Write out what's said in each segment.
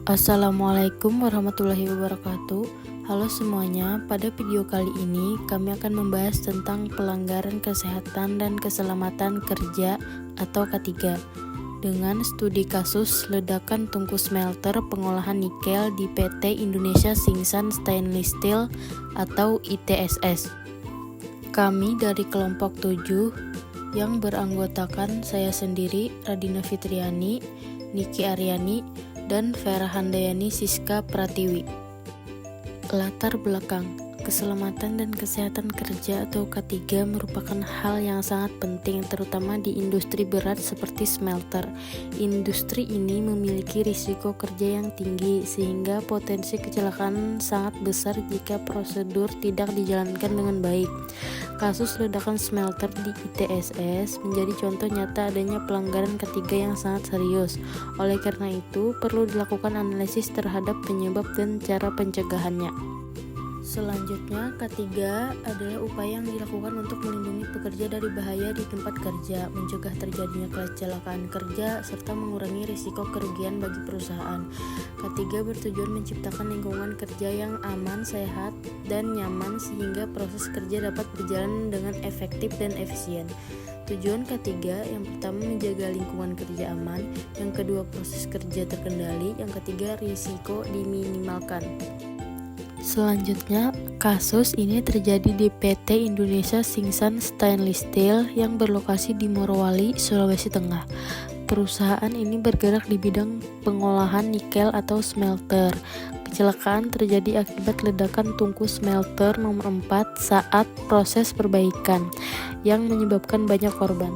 Assalamualaikum warahmatullahi wabarakatuh. Halo semuanya, pada video kali ini kami akan membahas tentang pelanggaran kesehatan dan keselamatan kerja atau K3 dengan studi kasus ledakan tungku smelter pengolahan nikel di PT Indonesia Singsan Stainless Steel atau ITSS. Kami dari kelompok 7 yang beranggotakan saya sendiri, Radina Fitriani, Niki Aryani, dan Vera Handayani Siska Pratiwi. Latar belakang keselamatan dan kesehatan kerja atau K3 merupakan hal yang sangat penting terutama di industri berat seperti smelter. Industri ini memiliki risiko kerja yang tinggi sehingga potensi kecelakaan sangat besar jika prosedur tidak dijalankan dengan baik. Kasus ledakan smelter di ITSS menjadi contoh nyata adanya pelanggaran K3 yang sangat serius. Oleh karena itu, perlu dilakukan analisis terhadap penyebab dan cara pencegahannya. Selanjutnya, K3 adalah upaya yang dilakukan untuk melindungi pekerja dari bahaya di tempat kerja, mencegah terjadinya kecelakaan kerja, serta mengurangi risiko kerugian bagi perusahaan. K3 bertujuan menciptakan lingkungan kerja yang aman, sehat, dan nyaman sehingga proses kerja dapat berjalan dengan efektif dan efisien. Tujuan K3 yang pertama menjaga lingkungan kerja aman, yang kedua proses kerja terkendali, yang ketiga risiko diminimalkan. Selanjutnya, kasus ini terjadi di PT Indonesia Singsan Stainless Steel yang berlokasi di Morowali, Sulawesi Tengah. Perusahaan ini bergerak di bidang pengolahan nikel atau smelter. Kecelakaan terjadi akibat ledakan tungku smelter nomor 4 saat proses perbaikan yang menyebabkan banyak korban.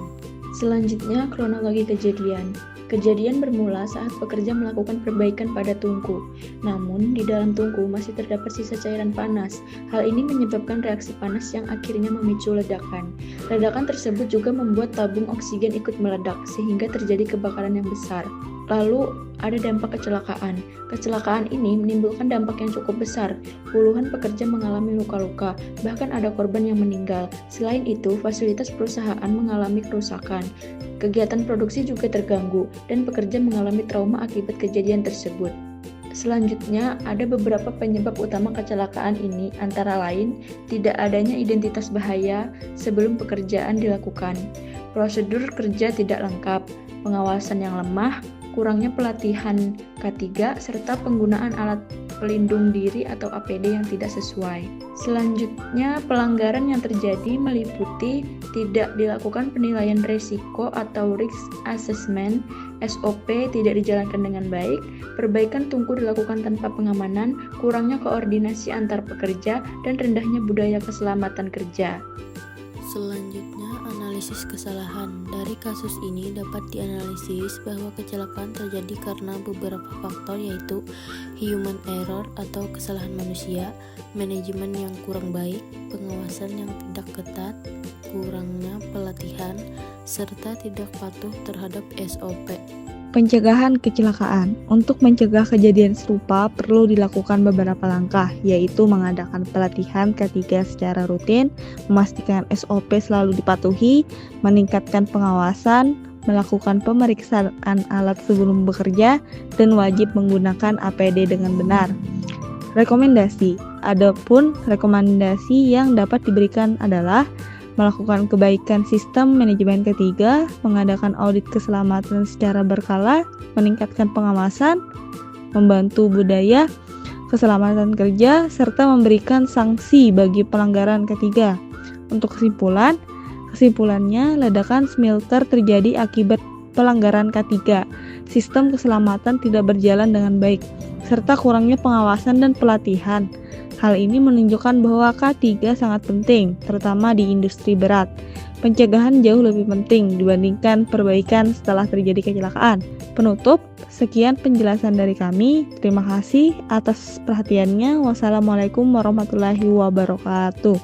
Selanjutnya, kronologi kejadian. Kejadian bermula saat pekerja melakukan perbaikan pada tungku. Namun, di dalam tungku masih terdapat sisa cairan panas. Hal ini menyebabkan reaksi panas yang akhirnya memicu ledakan. Ledakan tersebut juga membuat tabung oksigen ikut meledak, sehingga terjadi kebakaran yang besar. Lalu, ada dampak kecelakaan. Kecelakaan ini menimbulkan dampak yang cukup besar. Puluhan pekerja mengalami luka-luka, bahkan ada korban yang meninggal. Selain itu, fasilitas perusahaan mengalami kerusakan. Kegiatan produksi juga terganggu, dan pekerja mengalami trauma akibat kejadian tersebut. Selanjutnya, ada beberapa penyebab utama kecelakaan ini, antara lain tidak adanya identitas bahaya sebelum pekerjaan dilakukan, prosedur kerja tidak lengkap, pengawasan yang lemah, kurangnya pelatihan K3, serta penggunaan alat pelindung diri atau APD yang tidak sesuai. Selanjutnya, pelanggaran yang terjadi meliputi tidak dilakukan penilaian risiko atau risk assessment, SOP tidak dijalankan dengan baik, perbaikan tungku dilakukan tanpa pengamanan, kurangnya koordinasi antar pekerja, dan rendahnya budaya keselamatan kerja. Selanjutnya, analisis kesalahan. Dari kasus ini dapat dianalisis bahwa kecelakaan terjadi karena beberapa faktor yaitu human error atau kesalahan manusia, manajemen yang kurang baik, pengawasan yang tidak ketat, kurangnya pelatihan, serta tidak patuh terhadap SOP. Pencegahan kecelakaan. Untuk mencegah kejadian serupa perlu dilakukan beberapa langkah, yaitu mengadakan pelatihan K3 secara rutin, memastikan SOP selalu dipatuhi, meningkatkan pengawasan, melakukan pemeriksaan alat sebelum bekerja, dan wajib menggunakan APD dengan benar. Rekomendasi. Adapun rekomendasi yang dapat diberikan adalah melakukan kebaikan sistem manajemen K3, mengadakan audit keselamatan secara berkala, meningkatkan pengawasan, membantu budaya keselamatan kerja, serta memberikan sanksi bagi pelanggaran K3. Untuk kesimpulannya, ledakan smelter terjadi akibat pelanggaran K3. Sistem keselamatan tidak berjalan dengan baik, serta kurangnya pengawasan dan pelatihan. Hal ini menunjukkan bahwa K3 sangat penting, terutama di industri berat. Pencegahan jauh lebih penting dibandingkan perbaikan setelah terjadi kecelakaan. Penutup, sekian penjelasan dari kami. Terima kasih atas perhatiannya. Wassalamualaikum warahmatullahi wabarakatuh.